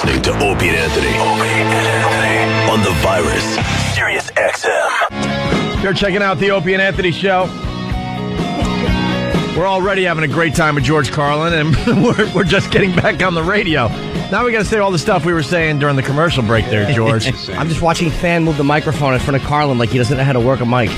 listening to Opie and Anthony. On the Virus, Sirius XM. You're checking out the Opie and Anthony show. We're already having a great time with George Carlin, and we're just getting back on the radio. Now we got to say all the stuff we were saying during the commercial break there, George. I'm just watching Fan move the microphone in front of Carlin like he doesn't know how to work a mic.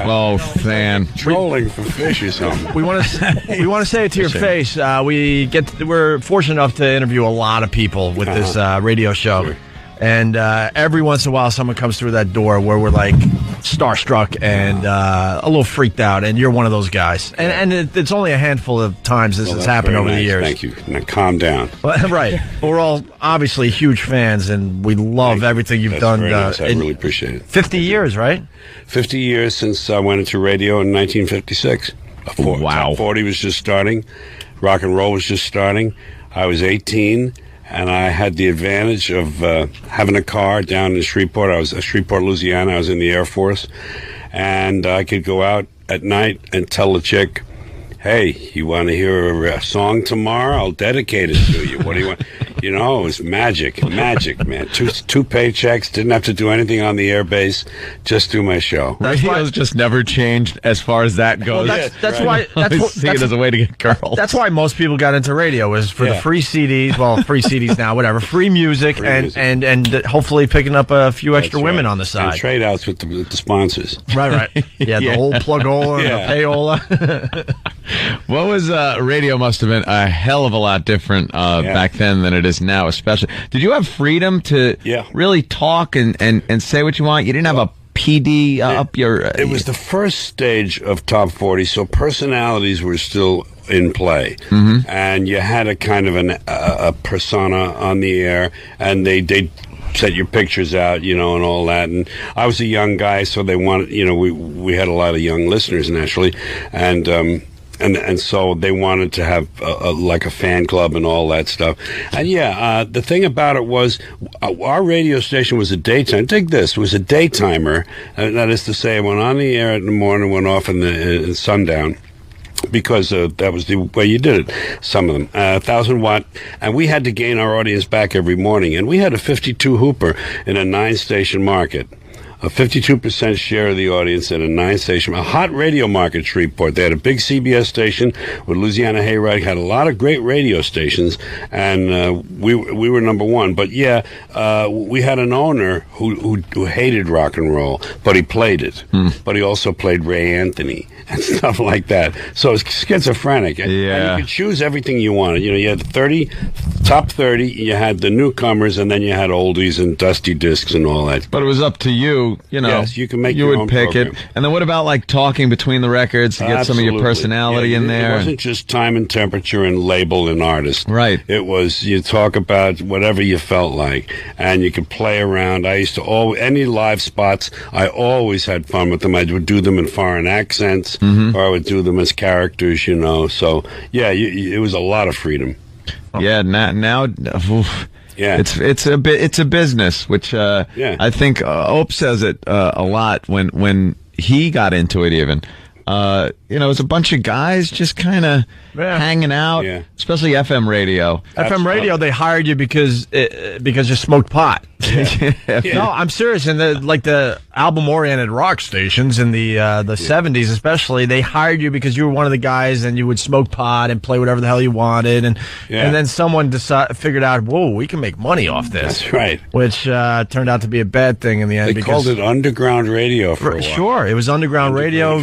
Oh, Fan. Trolling for fish or something. We want to say it to your face. We're fortunate enough to interview a lot of people with this radio show. Sure. And every once in a while, someone comes through that door where we're like starstruck and a little freaked out, and you're one of those guys. And it's only a handful of times this has happened over the years. Thank you. Now calm down. Right. We're all obviously huge fans, and we love everything you've done. Very nice. I really appreciate it. 50 years, right? 50 years since I went into radio in 1956. Wow. Top 40 was just starting. Rock and roll was just starting. I was 18. And I had the advantage of having a car down in Shreveport. I was in Shreveport, Louisiana. I was in the Air Force. And I could go out at night and tell the chick, hey, you want to hear a song tomorrow? I'll dedicate it to you. What do you want? You know, it was magic, man. Two paychecks, didn't have to do anything on the airbase, just do my show. Radio's just never changed as far as that goes. Well, that's why. I see it as a way to get girls. That's why most people got into radio, is for the free CDs. Well, free CDs now, whatever. Free music, and hopefully picking up a few extra women on the side. And trade outs with the sponsors. Right. Yeah, the whole plug-ola and the payola. What was radio must have been a hell of a lot different back then than it is now, especially. Did you have freedom to really talk and say what you want? You didn't have a PD up your... It was the first stage of Top 40, so personalities were still in play. Mm-hmm. And you had a kind of a persona on the air, and they set your pictures out, and all that. And I was a young guy, so they wanted, we had a lot of young listeners, naturally. And so they wanted to have like a fan club and all that stuff. And the thing about it was our radio station was a daytime. Dig this, it was a daytimer. That is to say, it went on the air in the morning, went off in sundown. Because that was the way you did it, some of them. 1,000 watt. And we had to gain our audience back every morning. And we had a 52 hooper in a 9-station market. A 52% share of the audience at a 9-station, a hot radio market, Shreveport. They had a big CBS station with Louisiana Hayride, had a lot of great radio stations, and we were number one. But we had an owner who hated rock and roll, but he played it. But he also played Ray Anthony and stuff like that. So it was schizophrenic. And you could choose everything you wanted. You had the top 30, you had the newcomers, and then you had oldies and dusty discs and all that. But it was up to you. Yes, you can make your own pick program. it. And then what about like talking between the records to get some of your personality in there? It wasn't just time and temperature and label and artist. Right. It was, you talk about whatever you felt like, and you could play around. I used to any live spots, I always had fun with them. I would do them in foreign accents, or I would do them as characters, So, it was a lot of freedom. Yeah, now oof. Yeah, it's a business, which I think Ope says it a lot when he got into it. Even it was a bunch of guys just kind of hanging out, especially FM radio. FM radio, they hired you because you smoked pot. No, I'm serious. And the album-oriented rock stations in the 70s, especially, they hired you because you were one of the guys, and you would smoke pot and play whatever the hell you wanted, and then someone figured out, whoa, we can make money off this. That's right. Which turned out to be a bad thing in the end. They called it underground radio for a while. Sure, it was underground radio.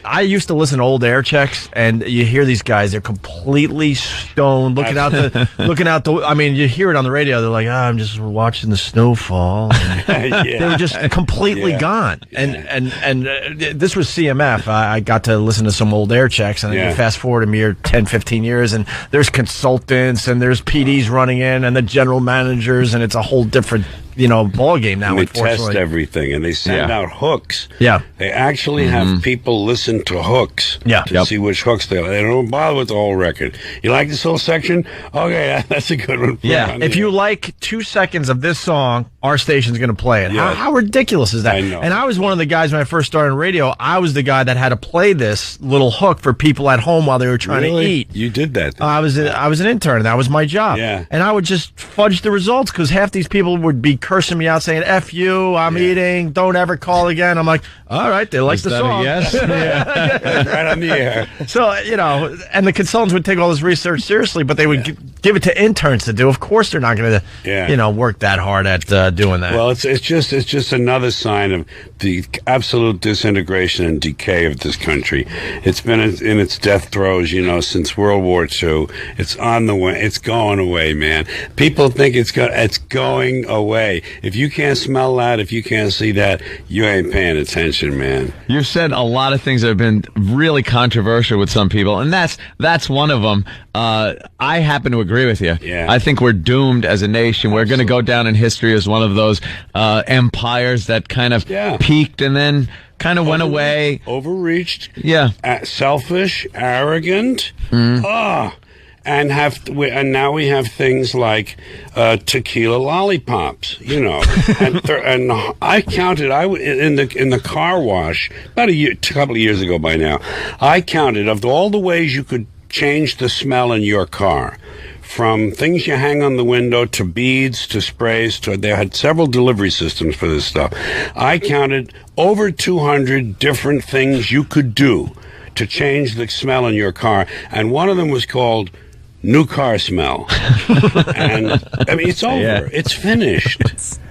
I used to listen to old air checks, and you hear these guys, they're completely stoned, looking out the. I mean, you hear it on the radio. They're like, I'm just watching the snowfall. They were just completely gone. And this was CMF. I got to listen to some old air checks, and then you fast forward a mere 10, 15 years, and there's consultants, and there's PDs running in, and the general managers, and it's a whole different ball game now. And they unfortunately, test everything, and they send out hooks. Yeah, they actually have people listen to hooks. To see which hooks they don't bother with the whole record. You like this whole section? Okay, that's a good one. Yeah, if you like 2 seconds of this song, our station's going to play it. Yeah. How ridiculous is that? I know. And I was one of the guys when I first started in radio. I was the guy that had to play this little hook for people at home while they were trying to eat. You did that. I was an intern. That was my job. Yeah. And I would just fudge the results because half these people would be cursing me out, saying "F you, I'm eating, don't ever call again." I'm like, all right, they like the song. Yes. Right on the air. So and the consultants would take all this research seriously, but they would give it to interns to do. Of course, they're not going to, work that hard at doing that. Well, it's just another sign of the absolute disintegration and decay of this country. It's been in its death throes, since World War II. It's on the way. It's going away, man. People think it's going away. If you can't smell that, if you can't see that, you ain't paying attention, man. You've said a lot of things that have been really controversial with some people, and that's one of them. I happen to agree with you. Yeah. I think we're doomed as a nation. We're going to go down in history as one of those empires that kind of peaked and then kind of went away. Overreached. Yeah. Selfish, arrogant. And now we have things like tequila lollipops, and I counted. In the car wash about a couple of years ago. By now, I counted of all the ways you could change the smell in your car. From things you hang on the window to beads to sprays they had several delivery systems for this stuff. I counted over 200 different things you could do to change the smell in your car, and one of them was called new car smell. And it's over. Yeah. It's finished.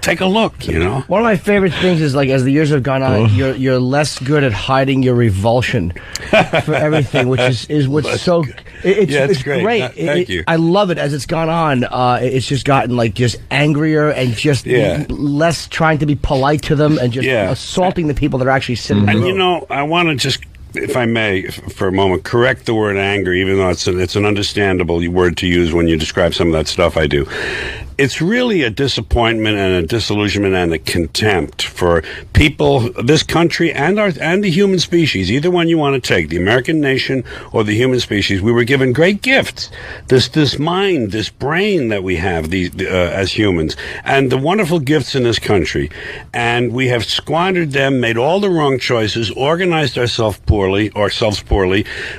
Take a look, One of my favorite things is, like, as the years have gone on, you're less good at hiding your revulsion for everything, which is what's so... It's great. Thank you. I love it. As it's gone on, it's just gotten, just angrier and just less trying to be polite to them and just assaulting the people that are actually sitting in the room. I want to just, if I may, for a moment, correct the word anger, even though it's an understandable word to use when you describe some of that stuff I do. It's really a disappointment and a disillusionment and a contempt for people, this country, and the human species, either one you want to take, the American nation or the human species. We were given great gifts, this mind, this brain that we have as humans, and the wonderful gifts in this country. And we have squandered them, made all the wrong choices, organized ourselves poorly.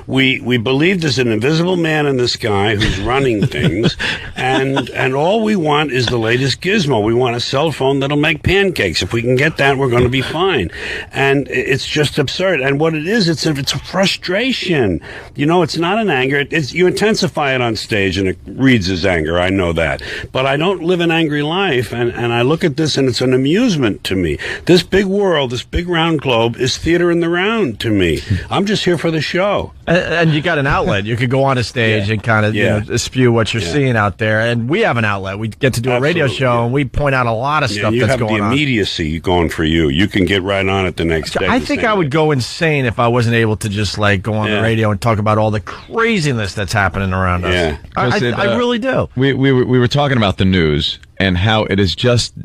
We believe there's an invisible man in the sky who's running things, and all we want is the latest gizmo. We want a cell phone that'll make pancakes. If we can get that, we're going to be fine. And it's just absurd. And what it is, it's a frustration. It's not an anger. You intensify it on stage, and it reads as anger. I know that. But I don't live an angry life, and I look at this, and it's an amusement to me. This big world, this big round globe, is theater in the round to me. I'm just here for the show. And you got an outlet. You could go on a stage and kind of spew what you're seeing out there. And we have an outlet. We get to do a radio show, and we point out a lot of stuff that's going on. You have the immediacy going for you. You can get right on it the next day. I think I would go insane if I wasn't able to just go on the radio and talk about all the craziness that's happening around us. Yeah. I really do. We were talking about the news and how it is just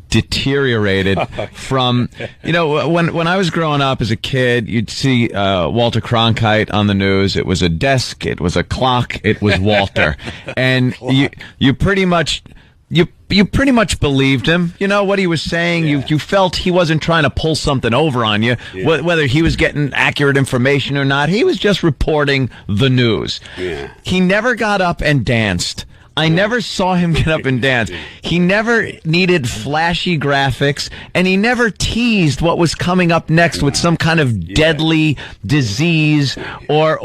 deteriorated from, when I was growing up as a kid, you'd see Walter Cronkite on the news. It was a desk, it was a clock, it was Walter. And you pretty much believed him. What he was saying. You felt he wasn't trying to pull something over on you, whether he was getting accurate information or not. He was just reporting the news. He never got up and danced. I never saw him get up and dance. He never needed flashy graphics, and he never teased what was coming up next with some kind of deadly disease or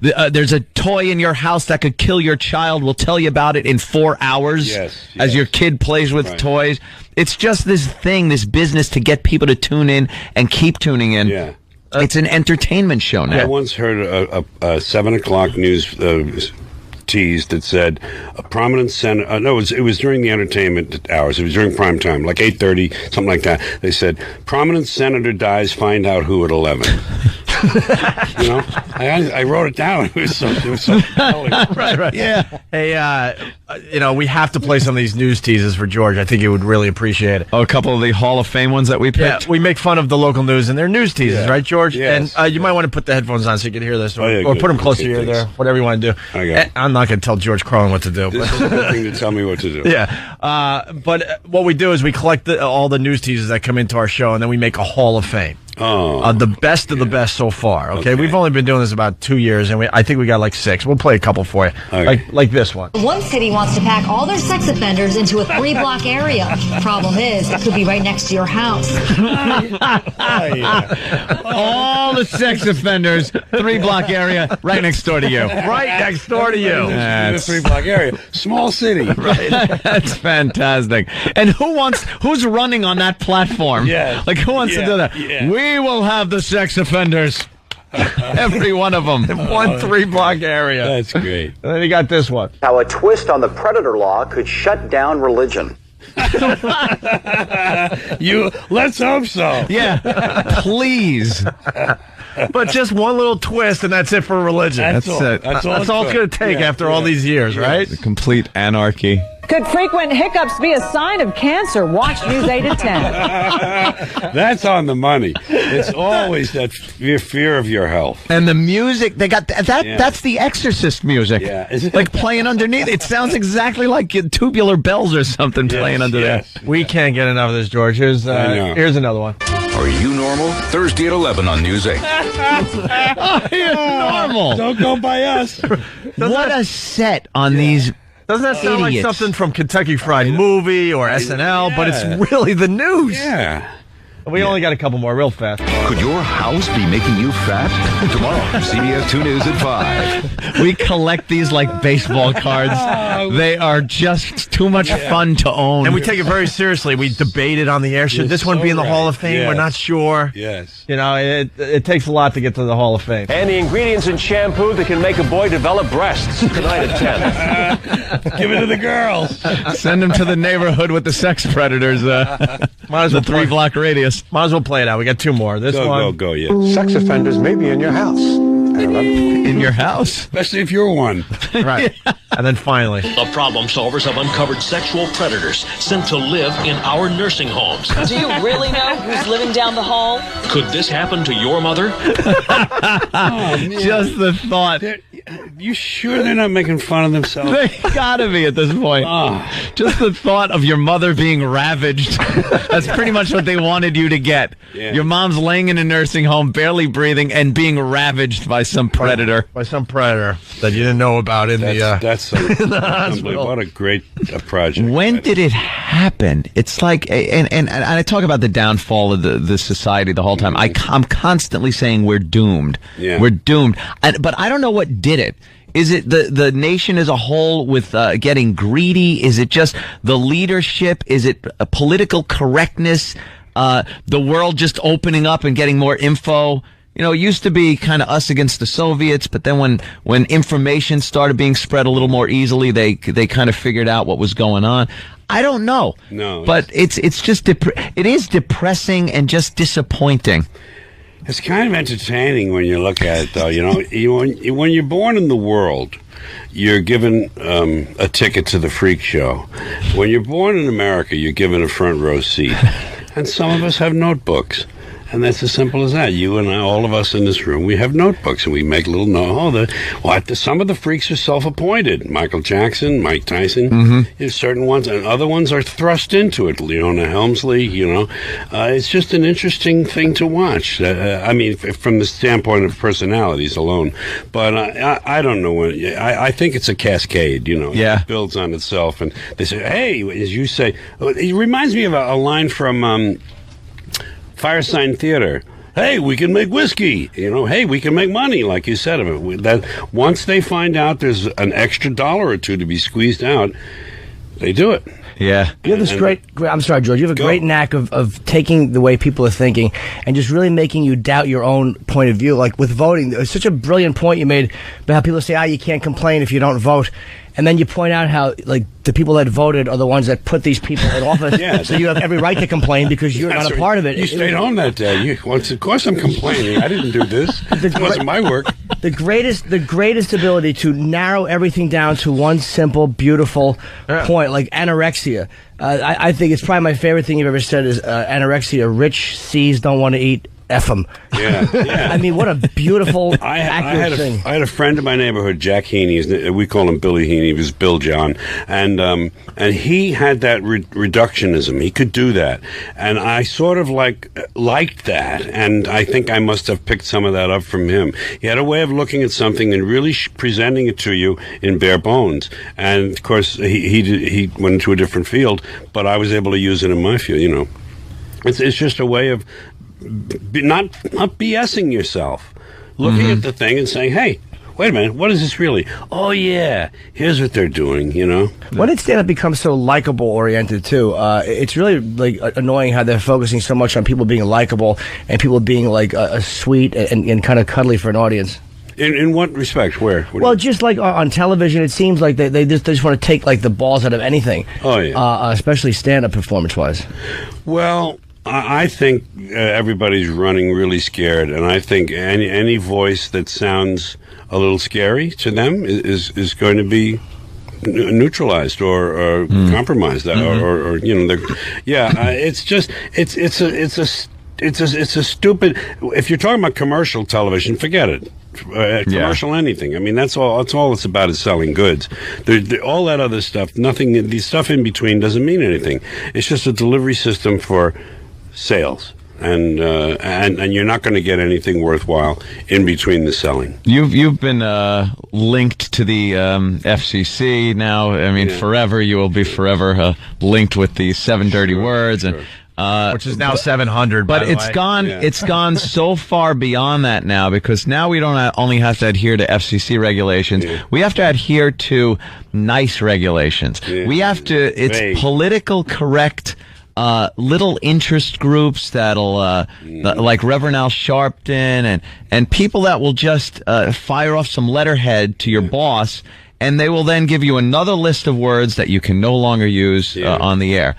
there's a toy in your house that could kill your child. We'll tell you about it in 4 hours as your kid plays with toys. It's just this thing, this business to get people to tune in and keep tuning in. It's an entertainment show now. I once heard a 7 o'clock news tease that said a prominent senator. No, it was during the entertainment hours. It was during prime time, like 8:30, something like that. They said prominent senator dies. Find out who at 11. I wrote it down. It was so compelling. Right. Yeah. Hey, we have to play some of these news teases for George. I think he would really appreciate it. Oh, a couple of the Hall of Fame ones that we picked? Yeah, we make fun of the local news and their news teases, right, George? Yes. And you might want to put the headphones on so you can hear this, or put them close to your ear there, whatever you want to do. Okay. I'm not going to tell George Carlin what to do. This is the thing to tell me what to do. Yeah. But what we do is we collect all the news teases that come into our show, and then we make a Hall of Fame. Oh, the best of the best so far. Okay, we've only been doing this about 2 years, and I think we got like 6. We'll play a couple for you, like this one. One city wants to pack all their sex offenders into a 3-block area. Problem is, it could be right next to your house. All the sex offenders, 3-block area, right next door to you. Right next door to you. That's 3-block area, small city. Right. That's fantastic. And who's running on that platform? Yeah. Like who wants to do that? Yeah. We will have the sex offenders. Every one of them. One 3-block area. That's great. And then you got this one. How a twist on the predator law could shut down religion. Let's hope so. Yeah. Please. But just one little twist, and that's it for religion. That's it. That's all it's going to take after all these years, right? The complete anarchy. Could frequent hiccups be a sign of cancer? Watch News 8 at 10. That's on the money. It's always that fear of your health. And the music, they got that's the Exorcist music. Yeah. Like playing underneath. It sounds exactly like Tubular Bells or something playing under there. We can't get enough of this, George. Here's another one. Are you normal? Thursday at 11 on News 8. Normal. Don't go by us. What a set on these. Doesn't that sound like something from Kentucky Fried Movie or SNL? But it's really the news. Yeah. We only got a couple more real fast. Could your house be making you fat? Tomorrow, CBS 2 News at 5. We collect these like baseball cards. They are just too much fun to own. And we take it very seriously. We debate it on the air. Should this one be in the Hall of Fame? Yes. We're not sure. Yes. It takes a lot to get to the Hall of Fame. And the ingredients in shampoo that can make a boy develop breasts. Tonight at 10. Give it to the girls. Send them to the neighborhood with the sex predators. Might as well the 3-block radius. Might as well play it out. We got 2 more. This one. Go, yeah. Sex offenders may be in your house. In your house? Especially if you're one. Right. And then finally. The problem solvers have uncovered sexual predators sent to live in our nursing homes. Do you really know who's living down the hall? Could this happen to your mother? Just the thought. You sure they're not making fun of themselves? They gotta be at this point. Just the thought of your mother being ravaged. That's pretty much what they wanted you to get. Yeah. Your mom's laying in a nursing home, barely breathing, and being ravaged by some predator. By some predator that you didn't know about in That's unbelievable. What a great project. When did it happen? It's like, and I talk about the downfall of the society the whole time. I'm constantly saying we're doomed. Yeah. We're doomed. But I don't know what did it. Is it the nation as a whole with getting greedy? Is it just the leadership? Is it a political correctness? The world just opening up and getting more info? You know, it used to be kind of us against the Soviets, but then when information started being spread a little more easily, they kind of figured out what was going on. I don't know. No. But it's just it is depressing and just disappointing. It's kind of entertaining when you look at it, though. You know, when you're born in the world, you're given a ticket to the freak show. When you're born in America, you're given a front row seat. And some of us have notebooks. And that's as simple as that. You and I, all of us in this room, we have notebooks, and we make little some of the freaks are self-appointed. Michael Jackson, Mike Tyson, there's certain ones, and other ones are thrust into it. Leona Helmsley, it's just an interesting thing to watch. I mean, from the standpoint of personalities alone. But I don't know when. I think it's a cascade. Yeah. It builds on itself, and they say, "Hey," as you say, it reminds me of a line from. Firesign Theater. Hey, we can make whiskey. Hey, we can make money, like you said. That once they find out there's an extra $1 or $2 to be squeezed out, they do it. Yeah. You have this great, I'm sorry, George, you have a great knack of taking the way people are thinking and just really making you doubt your own point of view. Like with voting, it's such a brilliant point you made about how people say, you can't complain if you don't vote. and then you point out how like the people that voted are the ones that put these people in office. Yeah. So you have every right to complain because you're not a part of it. You stayed home that day. Of course, I'm complaining. I didn't do this. It wasn't my work. The greatest ability to narrow everything down to one simple, beautiful point, like anorexia. I think it's probably my favorite thing you've ever said is anorexia. Rich C's don't want to eat. F them. Yeah. I mean, what a beautiful, accurate thing. I had a friend in my neighborhood, Jack Heaney. We call him Billy Heaney. He was Bill John, and he had that reductionism. He could do that, and I sort of liked that, and I think I must have picked some of that up from him. He had a way of looking at something and really presenting it to you in bare bones. And of course, he went into a different field, but I was able to use it in my field. You know, it's just a way of not BSing yourself, looking at the thing and saying, hey, wait a minute, what is this really? Oh, yeah, here's what they're doing, you know? When did stand-up become so likable-oriented, too? It's really, like, annoying how they're focusing so much on people being likable and people being, like, sweet and kind of cuddly for an audience. In what respect? Where? Well, just like on television, it seems like they just want to take, like, the balls out of anything. Oh, yeah. Especially stand-up performance-wise. Well, I think everybody's running really scared, and I think any voice that sounds a little scary to them is going to be neutralized or compromised, or you know, it's just it's a stupid. If you're talking about commercial television, forget it. Commercial anything. I mean, that's all it's about is selling goods. All that other stuff, nothing. The stuff in between doesn't mean anything. It's just a delivery system for sales, and you're not going to get anything worthwhile in between the selling. You've been linked to the FCC now. I mean, forever. You will be forever linked with the 7 dirty words, and which is now 700. But it's gone. Yeah. It's gone so far beyond that now, because now we don't only have to adhere to FCC regulations. Yeah. We have to adhere to nice regulations. Yeah. We have to. It's political correct. Little interest groups that'll, like Reverend Al Sharpton and people that will just, fire off some letterhead to your boss, and they will then give you another list of words that you can no longer use, on the air.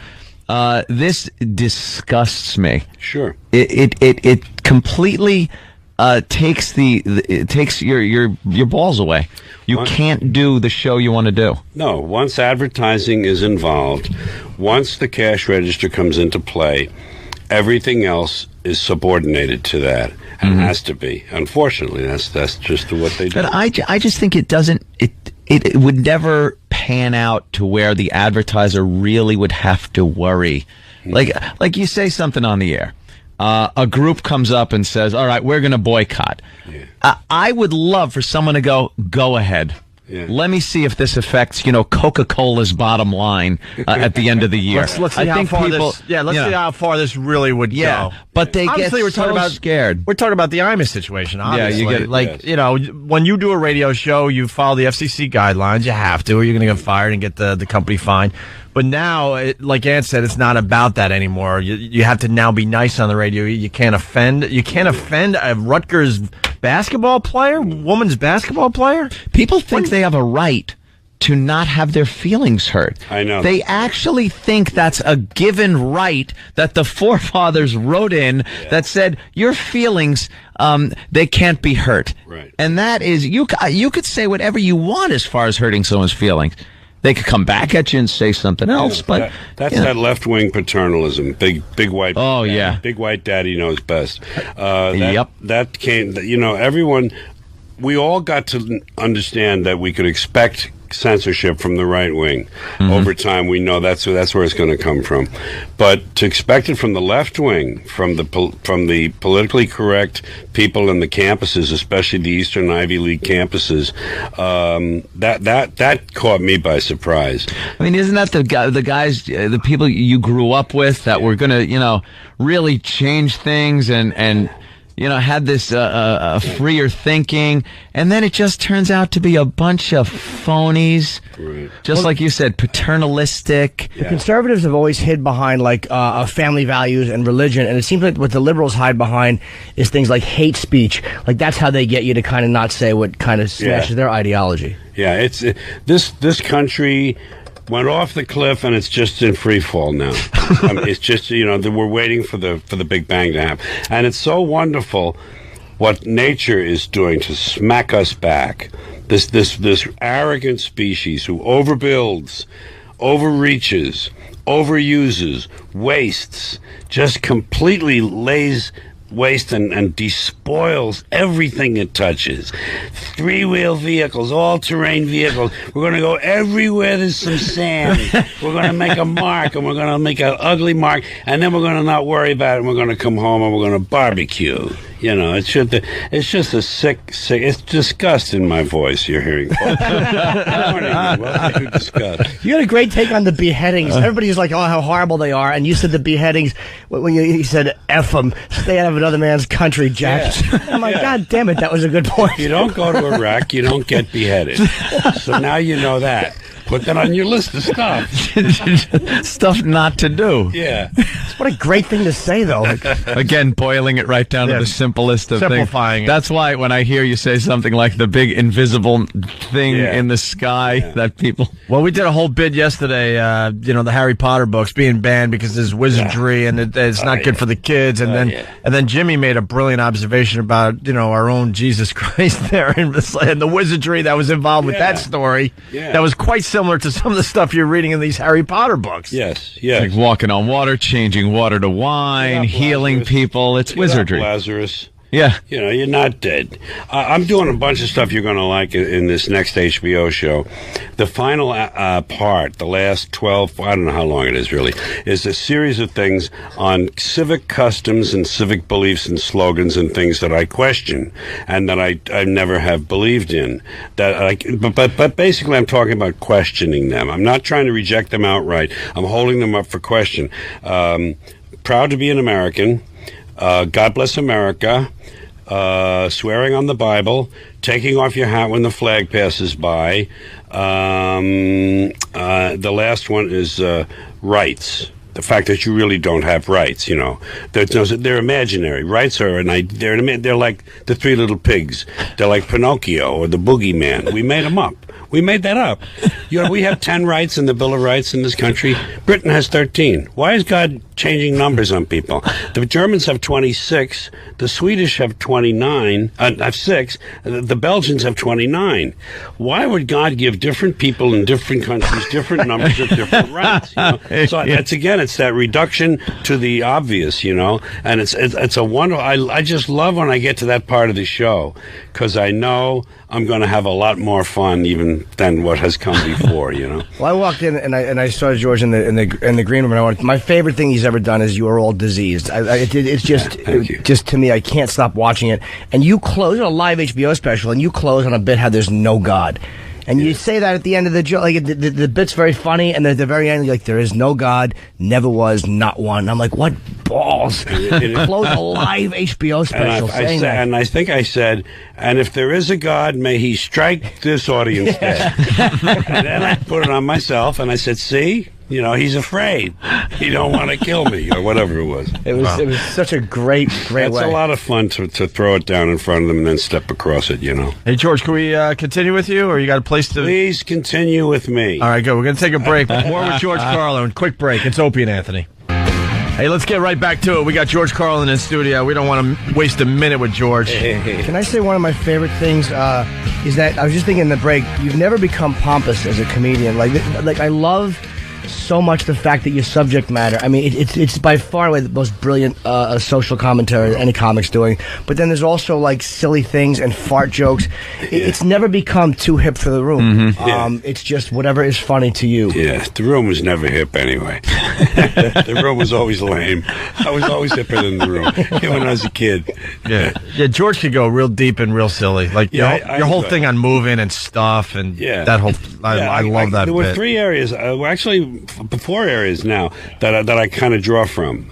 This disgusts me. Sure. It completely, takes takes your balls away. You can't do the show you want to do. No, once advertising is involved, once the cash register comes into play, everything else is subordinated to that and has to be. Unfortunately, that's just what they do. But I just think it doesn't. It would never pan out to where the advertiser really would have to worry. Like you say something on the air. A group comes up and says, all right, we're going to boycott. Yeah. I would love for someone to go ahead. Yeah. Let me see if this affects, Coca-Cola's bottom line at the end of the year. Let's see how far see how far this really would go. But they obviously get so scared. We're talking about the Imus situation, obviously. Yeah, you get when you do a radio show, you follow the FCC guidelines. You have to, or you're going to get fired and get the company fined. But now, like Ann said, it's not about that anymore. You have to now be nice on the radio. You can't offend. You can't offend a Rutgers basketball player, women's basketball player. People think they have a right to not have their feelings hurt. I know. They actually think that's a given right that the forefathers wrote in that said your feelings, they can't be hurt. Right. And that is, you could say whatever you want as far as hurting someone's feelings. They could come back at you and say something else, but that's that left-wing paternalism. Big white. Oh yeah, big white daddy knows best. Yep. That came. Everyone. We all got to understand that we could expect censorship from the right wing. Over time, we know that's where it's going to come from. But to expect it from the left wing, from the politically correct people in the campuses, especially the Eastern Ivy League campuses, that caught me by surprise. I mean, isn't that the guys, the people you grew up with that were going to, really change things and had this freer thinking, and then it just turns out to be a bunch of phonies. Right. Just like you said, paternalistic. The conservatives have always hid behind family values and religion, and it seems like what the liberals hide behind is things like hate speech. Like that's how they get you to kind of not say what kind of smashes their ideology. Yeah, it's this country went off the cliff, and it's just in free fall now. It's just we're waiting for the Big Bang to happen, and it's so wonderful what nature is doing to smack us back. This arrogant species who overbuilds, overreaches, overuses, wastes, just completely lays waste and despoils everything it touches. Three-wheel vehicles, all-terrain vehicles. We're going to go everywhere there's some sand. We're going to make a mark, and we're going to make an ugly mark, and then we're going to not worry about it, and we're going to come home, and we're going to barbecue. It's just a sick, it's disgust in my voice you're hearing. Welcome to disgust. You had a great take on the beheadings. Everybody's like, oh, how horrible they are. And you said the beheadings, when you said, F them, stay out of another man's country, Jack. Yeah. I'm like, God damn it, that was a good point. If you don't go to Iraq, you don't get beheaded. So now you know that. Put that on your list of stuff. Stuff not to do. Yeah. What a great thing to say, though. Again, boiling it right down to the simplest of things. Simplifying it. That's why when I hear you say something like the big invisible thing in the sky that people... Well, we did a whole bit yesterday, the Harry Potter books being banned because there's wizardry and it's not good for the kids. And then Jimmy made a brilliant observation about, our own Jesus Christ there and the wizardry that was involved with that story. Yeah. That was quite similar to some of the stuff you're reading in these Harry Potter books. Yes. Like walking on water, changing water to wine, healing people. It's wizardry. Lazarus. Yeah. You're not dead. I'm doing a bunch of stuff you're going to like in this next HBO show. The final part, the last 12, I don't know how long it is really, is a series of things on civic customs and civic beliefs and slogans and things that I question and that I never have believed in. But basically I'm talking about questioning them. I'm not trying to reject them outright. I'm holding them up for question. Proud to be an American. God bless America, swearing on the Bible, taking off your hat when the flag passes by. The last one is rights. The fact that you really don't have rights, they're imaginary. Rights are they're like the Three Little Pigs. They're like Pinocchio or the Boogeyman. We made them up. We made that up. We have 10 rights in the Bill of Rights in this country. Britain has 13. Why is God changing numbers on people? The Germans have 26. The Swedish have 29. Have 6. The Belgians have 29. Why would God give different people in different countries different numbers of different rights? So it's that reduction to the obvious, and it's a wonder. I just love when I get to that part of the show because I know I'm going to have a lot more fun even than what has come before, Well, I walked in and I saw George in the green room, and my favorite thing he's ever done is You Are All Diseased. It's just to me, I can't stop watching it. And you close a live HBO special, and you close on a bit how there's no God. And you say that at the end of the joke, like the bit's very funny, and at the very end, you're like, there is no God, never was, not one. I'm like, what balls? Close a live HBO special saying that. And I think I said, and if there is a God, may he strike this audience dead. And then I put it on myself, and I said, see? He's afraid. He don't want to kill me, or whatever it was. It was such a great way. It's a lot of fun to throw it down in front of them and then step across it, Hey, George, can we continue with you, or you got a place to... Please continue with me. All right, good. We're going to take a break. More with George Carlin. Quick break. It's Opie and Anthony. Hey, let's get right back to it. We got George Carlin in studio. We don't want to waste a minute with George. Can I say one of my favorite things is that I was just thinking in the break, you've never become pompous as a comedian. Like I love so much the fact that your subject matter, I mean, it's by far and away the most brilliant social commentary any comic's doing. But then there's also like silly things and fart jokes. It's never become too hip for the room. Mm-hmm. It's just whatever is funny to you. Yeah, the room was never hip anyway. The room was always lame. I was always hipper than the room, even when I was a kid. Yeah, George could go real deep and real silly. Like your whole thing on moving and stuff, and that whole. I love that. There were 3 areas. Actually, 4 areas now that I kind of draw from.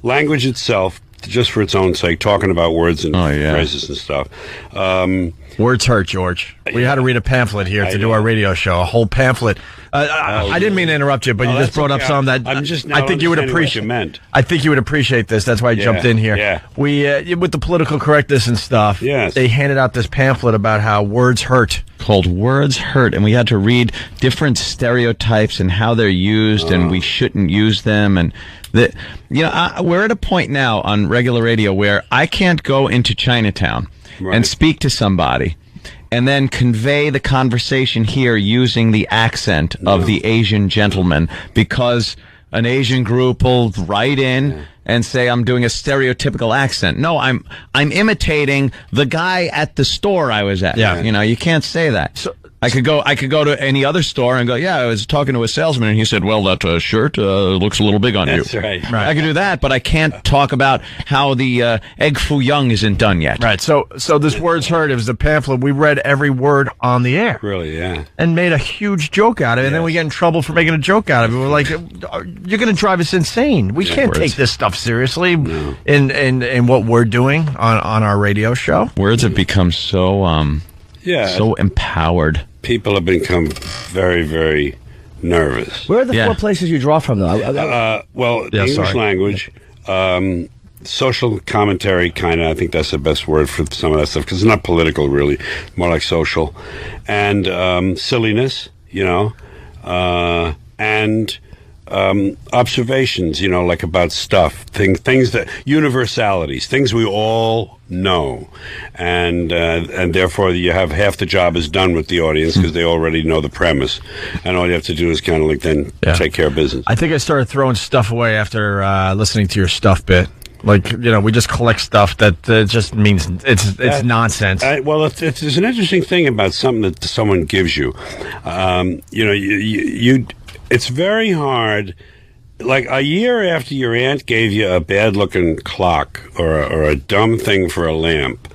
Language itself, just for its own sake, talking about words and phrases and stuff. Words hurt, George. We had to read a pamphlet here to do our radio show, a whole pamphlet. I didn't mean to interrupt you, but you just brought up some that I think you would appreciate. I think you would appreciate this. That's why I jumped in here. Yeah. We with the political correctness and stuff. Yes. They handed out this pamphlet about how words hurt. Called Words Hurt, and we had to read different stereotypes and how they're used, and we shouldn't use them. And we're at a point now on regular radio where I can't go into Chinatown and speak to somebody and then convey the conversation here using the accent of the Asian gentleman, because an Asian group will write in and say I'm doing a stereotypical accent. No, I'm imitating the guy at the store I was at. Yeah. You can't say that. So, I could go to any other store and go, I was talking to a salesman and he said, well, that shirt looks a little big on you. That's right. I could do that, but I can't talk about how the egg foo young isn't done yet. Right. So this Words Hurt, it was a pamphlet. We read every word on the air. Really, yeah. And made a huge joke out of it, and then we get in trouble for making a joke out of it. We're like, you're going to drive us insane. We can't take this stuff seriously in what we're doing on our radio show. Words have become so empowered. People have become very, very nervous. Where are the 4 places you draw from, though? English language, social commentary, kind of. I think that's the best word for some of that stuff, because it's not political, really, more like social, and silliness, and observations, like about stuff, things that universalities, things we all know, and therefore you have half the job is done with the audience because they already know the premise, and all you have to do is kind of like then take care of business. I think I started throwing stuff away after listening to your stuff bit. Like, we just collect stuff that just means it's nonsense. There's an interesting thing about something that someone gives you. It's very hard. Like a year after your aunt gave you a bad-looking clock or a dumb thing for a lamp,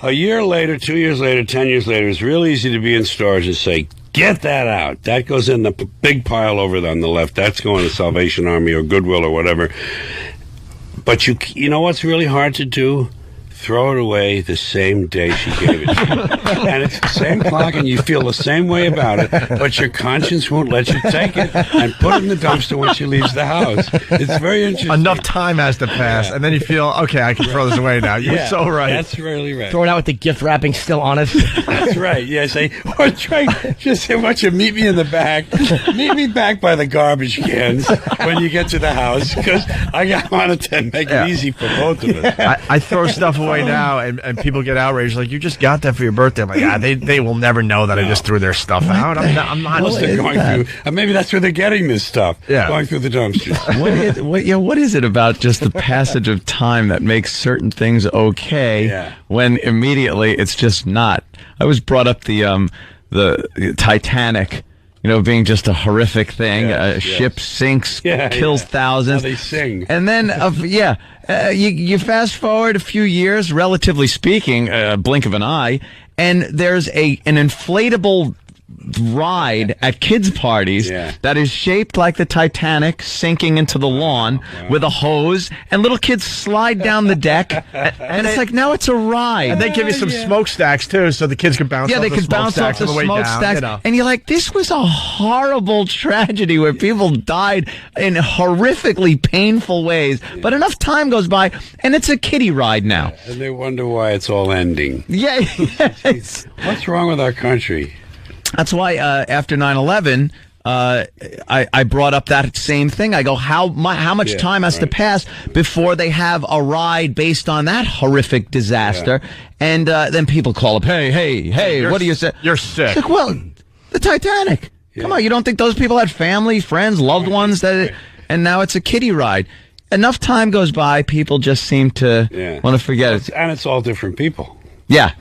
a year later, 2 years later, 10 years later, it's real easy to be in stores and say, get that out. That goes in the big pile over on the left. That's going to Salvation Army or Goodwill or whatever. But you know what's really hard to do? Throw it away the same day she gave it to you. And it's the same clock, and you feel the same way about it, but your conscience won't let you take it and put it in the dumpster when she leaves the house. It's very interesting. Enough time has to pass, and then you feel, okay, I can throw this away now. You're so right. That's really right. Throw it out with the gift wrapping still on it. That's right. Yeah, just say, why don't you meet me in the back? Meet me back by the garbage cans when you get to the house, because I wanted to make it easy for both of us. I throw stuff away now, and people get outraged, like, you just got that for your birthday. I'm like, they will never know that I just threw their stuff out. I'm not going through. Maybe that's where they're getting this stuff. Yeah, going through the dumpsters. What is it about just the passage of time that makes certain things okay when immediately it's just not? I was brought up the Titanic, being just a horrific thing. A ship sinks, kills thousands. How they sing. And then, you fast forward a few years, relatively speaking, a blink of an eye, and there's an inflatable ride at kids' parties that is shaped like the Titanic sinking into the lawn with a hose, and little kids slide down the deck, and it's like, now it's a ride. And they give you some smokestacks too, so the kids can bounce off the smokestacks. Bounce off the smokestacks. And you're like, this was a horrible tragedy where people died in horrifically painful ways, but enough time goes by, and it's a kiddie ride now. And they wonder why it's all ending. What's wrong with our country? That's why after 9/11, I brought up that same thing. I go, how much time has to pass before they have a ride based on that horrific disaster? And then people call up, hey, what do you say? You're sick. Like, well, the Titanic. Come on, you don't think those people had family, friends, loved ones and now it's a kiddie ride? Enough time goes by, people just seem to want to forget it. And it's all different people. Yeah.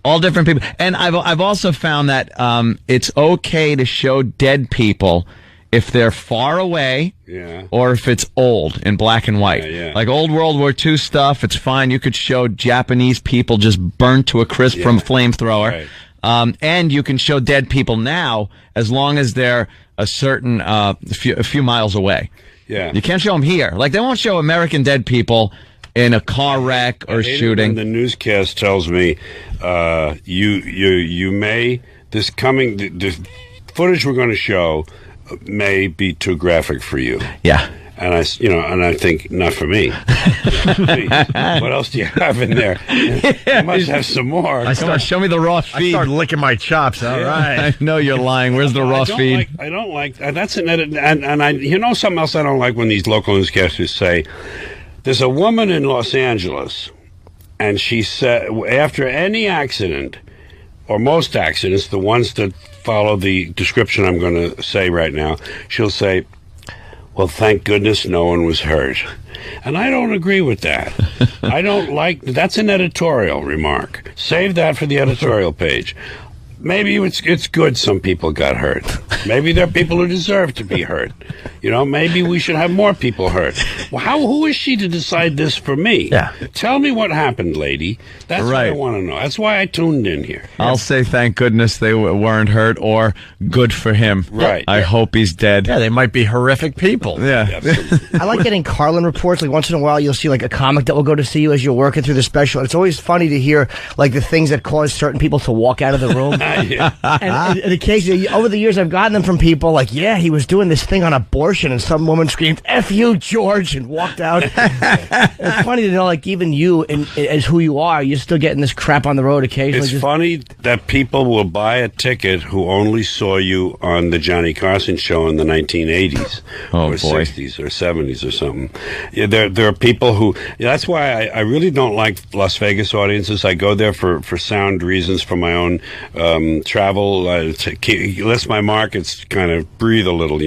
All different people. And I've also found that it's okay to show dead people if they're far away or if it's old in black and white. Like old World War II stuff, it's fine. You could show Japanese people just burnt to a crisp from a flamethrower. Right. And you can show dead people now as long as they're a certain a few miles away. Yeah. You can't show them here. Like, they won't show American dead people in a car wreck or shooting. The newscast tells me you may, the footage we're going to show may be too graphic for you. Yeah. And I think, not for me. What else do you have in there? You must have some more. Show me the raw feed. I start licking my chops. All right. I know you're lying. Where's the raw feed? I don't like that's an edit. And I, something else I don't like when these local newscasters say, there's a woman in Los Angeles, and she said, after any accident, or most accidents, the ones that follow the description I'm going to say right now, she'll say, well, thank goodness no one was hurt. And I don't agree with that. I don't like, that's an editorial remark. Save that for the editorial page. Maybe it's good some people got hurt. Maybe there are people who deserve to be hurt. Maybe we should have more people hurt. Well, who is she to decide this for me? Yeah. Tell me what happened, lady. That's what I want to know. That's why I tuned in here. I'll say thank goodness they weren't hurt, or good for him. Right. I hope he's dead. Yeah, they might be horrific people. Yeah. I like getting Carlin reports. Like, once in a while, you'll see like a comic that will go to see you as you're working through the special. It's always funny to hear like the things that cause certain people to walk out of the room. And occasionally, over the years, I've gotten them from people like, yeah, he was doing this thing on abortion, and some woman screamed, F you, George, and walked out. It's funny to know, like, even you, as who you are, you're still getting this crap on the road occasionally. It's funny that people will buy a ticket who only saw you on the Johnny Carson show in the 1980s or 60s or 70s or something. Yeah, there are people who, that's why I really don't like Las Vegas audiences. I go there for sound reasons, for my own travel, lets my markets kind of breathe a little,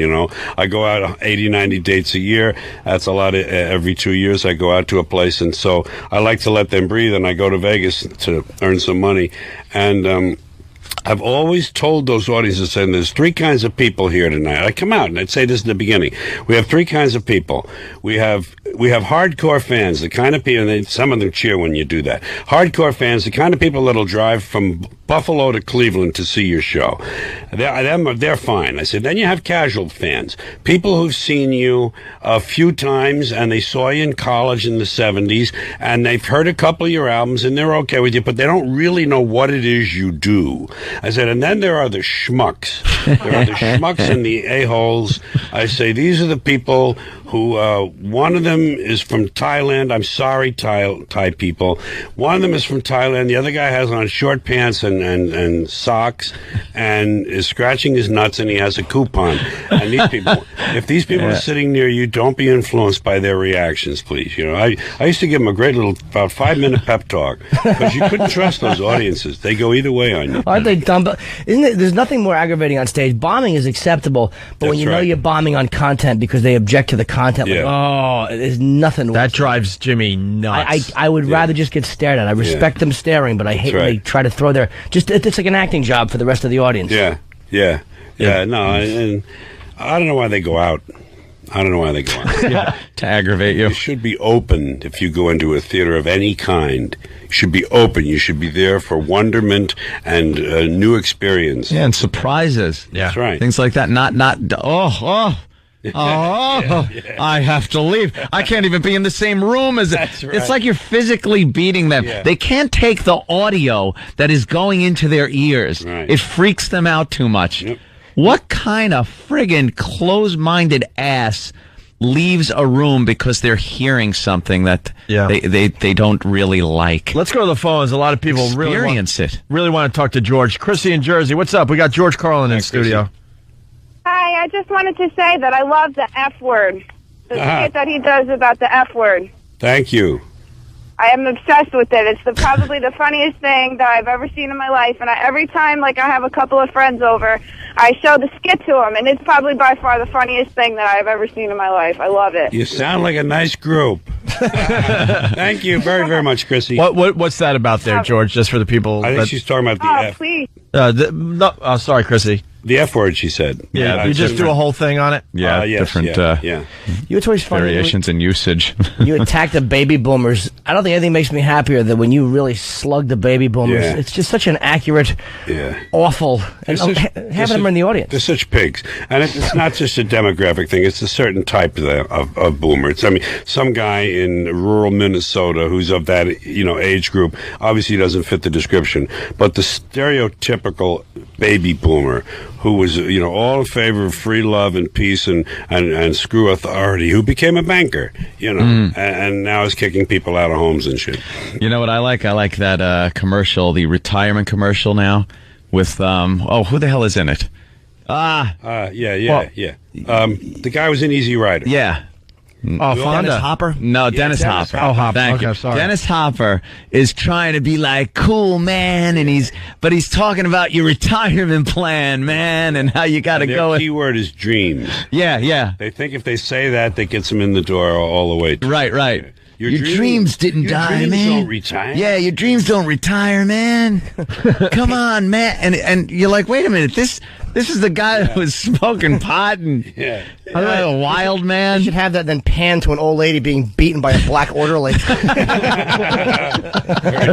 I go out 80, 90 dates a year. That's a lot. Every 2 years I go out to a place, and so I like to let them breathe, and I go to Vegas to earn some money. And I've always told those audiences, and there's three kinds of people here tonight. I come out and I'd say this in the beginning. We have three kinds of people. We have hardcore fans, the kind of people, and some of them cheer when you do that. Hardcore fans, the kind of people that'll drive from Buffalo to Cleveland to see your show. They're fine. I said, then you have casual fans, people who've seen you a few times, and they saw you in college in the 70s, and they've heard a couple of your albums, and they're okay with you, but they don't really know what it is you do. I said, and then there are the schmucks. There are the schmucks and the a-holes. I say, these are the people who, one of them is from Thailand. I'm sorry, Thai people. One of them is from Thailand. The other guy has on short pants and socks and is scratching his nuts, and he has a coupon. And these people, if these people are sitting near you, don't be influenced by their reactions, please. I used to give them a great little, about 5-minute pep talk, because you couldn't trust those audiences. They go either way on you. Aren't they dumb? There's nothing more aggravating on stage. Bombing is acceptable, but when you know you're bombing on content because they object to the content, there's nothing that drives Jimmy nuts. I would rather just get stared at. I respect them staring, but I hate when they try to throw their it's like an acting job for the rest of the audience. No, and I don't know why they go out. To aggravate you. You should be open if you go into a theater of any kind. You should be open. You should be there for wonderment and new experience. Yeah, and surprises. Yeah, that's right. Things like that. I have to leave. I can't even be in the same room as it. That's right. It's like you're physically beating them. Yeah. They can't take the audio that is going into their ears. Right. It freaks them out too much. Yep. What kind of friggin' closed-minded ass leaves a room because they're hearing something that they don't really like? Let's go to the phones. A lot of people really want to talk to George. Chrissy in Jersey, what's up? We got George Carlin in studio. Hi, I just wanted to say that I love the F word. The skit that he does about the F word. Thank you. I am obsessed with it. It's probably the funniest thing that I've ever seen in my life. And every time, I have a couple of friends over, I show the skit to them. And it's probably by far the funniest thing that I've ever seen in my life. I love it. You sound like a nice group. Thank you very, very much, Chrissy. What's that about there, George, just for the people? I think she's talking about the F. Please. Sorry, Chrissy. The F word, she said. Yeah, you just do a whole thing on it? Yeah, yes, different yeah. You know, it's always funny. variations in usage. You attack the baby boomers. I don't think anything makes me happier than when you really slug the baby boomers. Yeah. It's just such an accurate, awful. And half of them are in the audience. They're such pigs. And it's not just a demographic thing. It's a certain type of boomers. I mean, some guy in rural Minnesota who's of that, age group obviously doesn't fit the description. But the stereotypical baby boomer who was, all in favor of free love and peace and screw authority, who became a banker, and now is kicking people out of homes and shit. You know what I like? I like that commercial, the retirement commercial now with, who the hell is in it? The guy was in Easy Rider. Yeah. Oh, Fonda. Dennis Hopper? No, Dennis Hopper. Oh, Hopper. Thank Okay, you. sorry. Dennis Hopper is trying to be like, cool, man, but he's talking about your retirement plan, man, and how you got to go. Their key word is dreams. Yeah. They think if they say that gets them in the door all the way. Right. Your dreams didn't die, dreams man. Don't retire. Yeah, your dreams don't retire, man. Come on, man. And you're like, wait a minute, this is the guy that was smoking pot and a wild man. You should have that then pan to an old lady being beaten by a black orderly. Very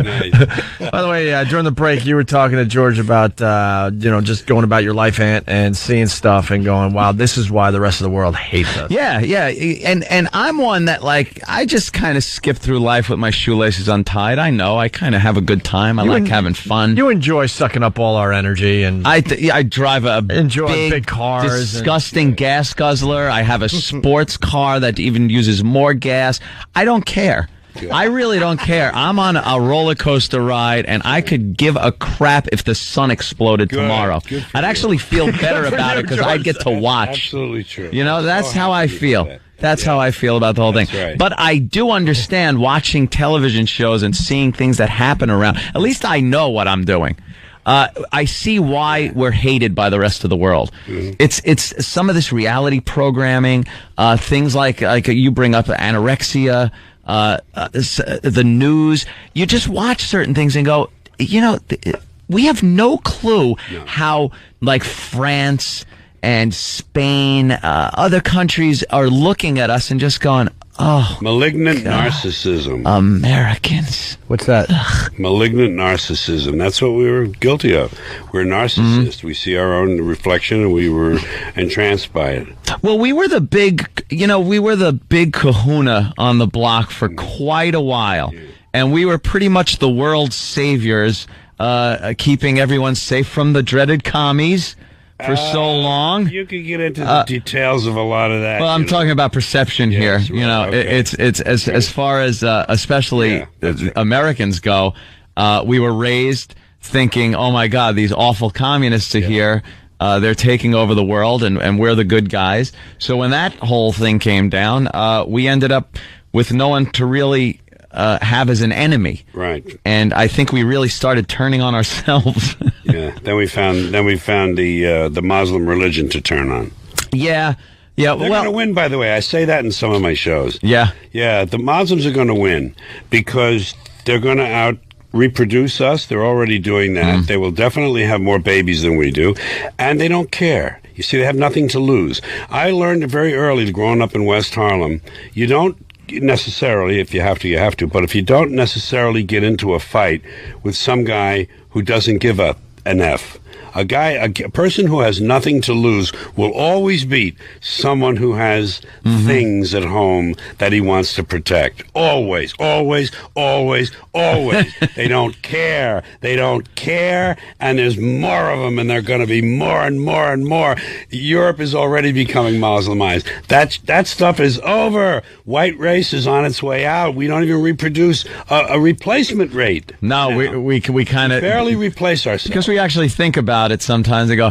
nice. By the way, during the break, you were talking to George about, just going about your life and seeing stuff and going, wow, this is why the rest of the world hates us. Yeah. And I'm one that, I just kind of skip through life with my shoelaces untied. I know. I kind of have a good time. I like having fun. You enjoy sucking up all our energy. And I drive a big cars, disgusting gas guzzler. I have a sports car that even uses more gas. I don't care. I really don't care. I'm on a roller coaster ride, and I could give a crap if the sun exploded tomorrow. I'd actually feel better about it because I'd get to watch. Absolutely true. That's how I feel. That's how I feel about the whole thing. Right. But I do understand watching television shows and seeing things that happen around. At least I know what I'm doing. I see why we're hated by the rest of the world. Mm-hmm. It's some of this reality programming, things like you bring up anorexia, the news. You just watch certain things and go, we have no clue how, France and Spain, other countries are looking at us and just going, oh, malignant narcissism. Americans. What's that? Malignant narcissism. That's what we were guilty of. We're narcissists. Mm-hmm. We see our own reflection, and we were entranced by it. Well, we were the big kahuna on the block for quite a while, and we were pretty much the world's saviors, keeping everyone safe from the dreaded commies. For so long, you could get into the details of a lot of that. Well, I'm talking about perception here. Okay. It's as far as especially Americans go. We were raised thinking, "Oh my God, these awful communists are here. They're taking over the world, and we're the good guys." So when that whole thing came down, we ended up with no one to really have as an enemy. Right. And I think we really started turning on ourselves. Yeah. Then we found the Muslim religion to turn on. Yeah. They're going to win, by the way. I say that in some of my shows. Yeah. Yeah, the Muslims are going to win because they're going to reproduce us. They're already doing that. They will definitely have more babies than we do, and they don't care. You see, they have nothing to lose. I learned very early, growing up in West Harlem, you don't necessarily, if you have to, you have to, but if you don't necessarily get into a fight with some guy who doesn't give an F, a person who has nothing to lose will always beat someone who has things at home that he wants to protect. Always, always, always, always. They don't care. They don't care, and there's more of them, and they're going to be more and more and more. Europe is already becoming Muslimized. That stuff is over. White race is on its way out. We don't even reproduce a replacement rate. No, we kind of barely replace ourselves. Because we actually think about it sometimes. They go,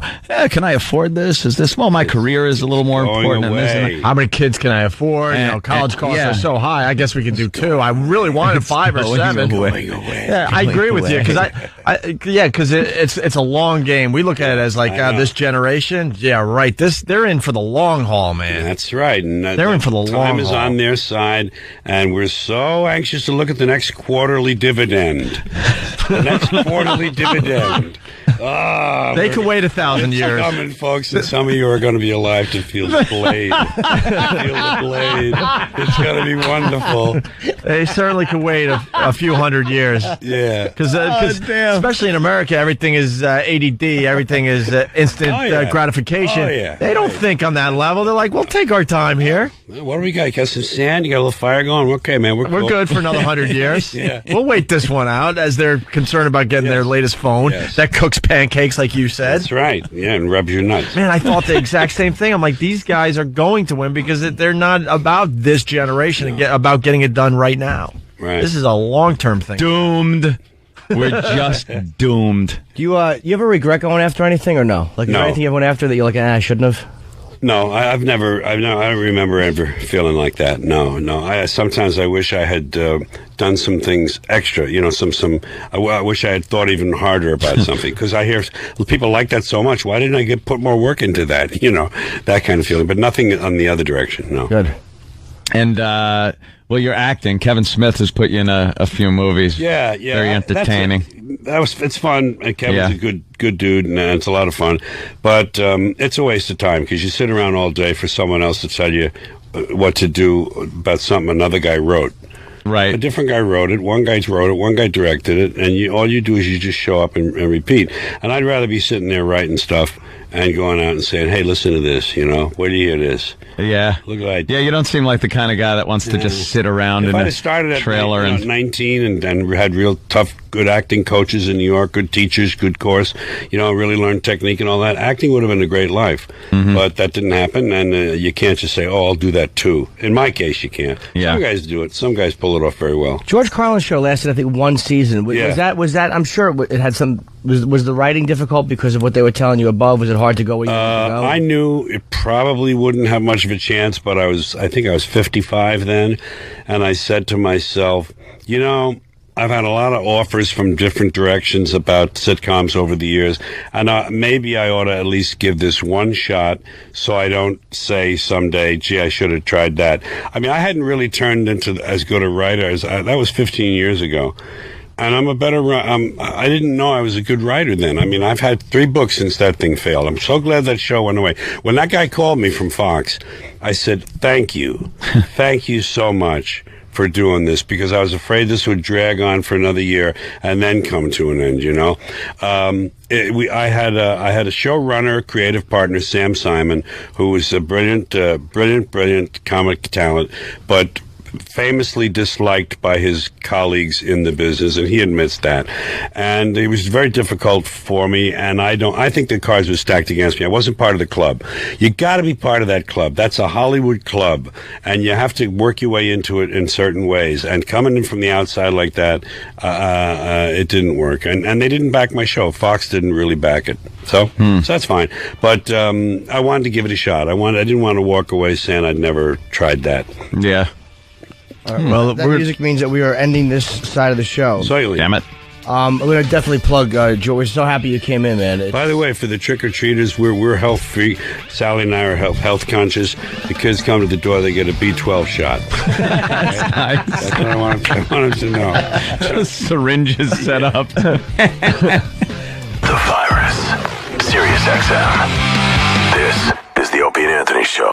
can I afford this? Is this, my career is a little more important than this. And how many kids can I afford? College costs are so high. I guess we could do 2. I really wanted 5 or 7. Yeah, I agree with you because it's a long game. We look at it as this generation. Yeah, right. They're in for the long haul, man. That's right. And they're in for the long haul. Time is on their side, and we're so anxious to look at the next quarterly dividend. The next quarterly dividend. They could wait 1,000 years. Coming, folks, and some of you are going to be alive to feel the blade. Feel the blade. It's going to be wonderful. They certainly could wait a few hundred years. Yeah. Because especially in America, everything is ADD. Everything is instant gratification. Oh, yeah. They don't think on that level. They're like, we'll take our time here. What do we got? You got some sand? You got a little fire going? Okay, man. We're cool. Good for another 100 years. Yeah. We'll wait this one out as they're concerned about getting their latest phone that cooks pancakes, like you said. That's right. Yeah, and rubs your nuts. Man, I thought the exact same thing. I'm like, these guys are going to win because they're not about this generation and about getting it done right now. Right. This is a long-term thing. Doomed. We're just doomed. Do you ever regret going after anything or no? Like, is there anything you went after that you're like, I shouldn't have? No, I don't remember ever feeling like that. No. Sometimes I wish I had done some things extra. You know, I wish I had thought even harder about something because I hear people like that so much. Why didn't I put more work into that? You know, that kind of feeling. But nothing on the other direction. No. Good. And well, you're acting. Kevin Smith has put you in a few movies. Yeah. Very entertaining. It's fun. And Kevin's a good dude, and it's a lot of fun. But it's a waste of time because you sit around all day for someone else to tell you what to do about something another guy wrote. Right. A different guy wrote it, one guy wrote it, one guy directed it, and all you do is you just show up and repeat. And I'd rather be sitting there writing stuff and going out and saying, hey, listen to this, you know, where do you hear this? Yeah. Look what I did. Yeah, you don't seem like the kind of guy that wants to just sit around in a trailer. If I'd started at 19 and had real tough, good acting coaches in New York, good teachers, good course, you know, really learned technique and all that, acting would have been a great life. Mm-hmm. But that didn't happen, and you can't just say, oh, I'll do that too. In my case, you can't. Yeah. Some guys do it. Some guys pull it off very well. George Carlin's show lasted, I think, one season. Was that? I'm sure it had some. Was the writing difficult because of what they were telling you above? Was it hard to go where you wanted to go? I knew it probably wouldn't have much of a chance, but I think I was 55 then, and I said to myself, you know, I've had a lot of offers from different directions about sitcoms over the years, and maybe I ought to at least give this one shot so I don't say someday, gee, I should have tried that. I mean, I hadn't really turned into as good a writer as that was 15 years ago. And I'm a better I didn't know I was a good writer then. I mean, I've had 3 books since that thing failed. I'm so glad that show went away. When that guy called me from Fox, I said, thank you. Thank you so much for doing this, because I was afraid this would drag on for another year and then come to an end, you know. I had a showrunner, creative partner, Sam Simon, who was a brilliant comic talent, but famously disliked by his colleagues in the business, and he admits that. And it was very difficult for me, and I think the cards were stacked against me. I wasn't part of the club. You got to be part of that club. That's a Hollywood club, and you have to work your way into it in certain ways. And coming in from the outside like that, it didn't work. And they didn't back my show. Fox didn't really back it. So that's fine. But I wanted to give it a shot. I didn't want to walk away saying I'd never tried that. Yeah. Well, that music means that we are ending this side of the show. Certainly. Damn it. I'm going to definitely plug Joe. We're so happy you came in, man. By the way, for the trick-or-treaters, we're health-free. Sally and I are health conscious. The kids come to the door, they get a B12 shot. That's nice. That's what I want them to know. Just syringes set up. The Virus. Sirius XM. This is the Opie and Anthony Show.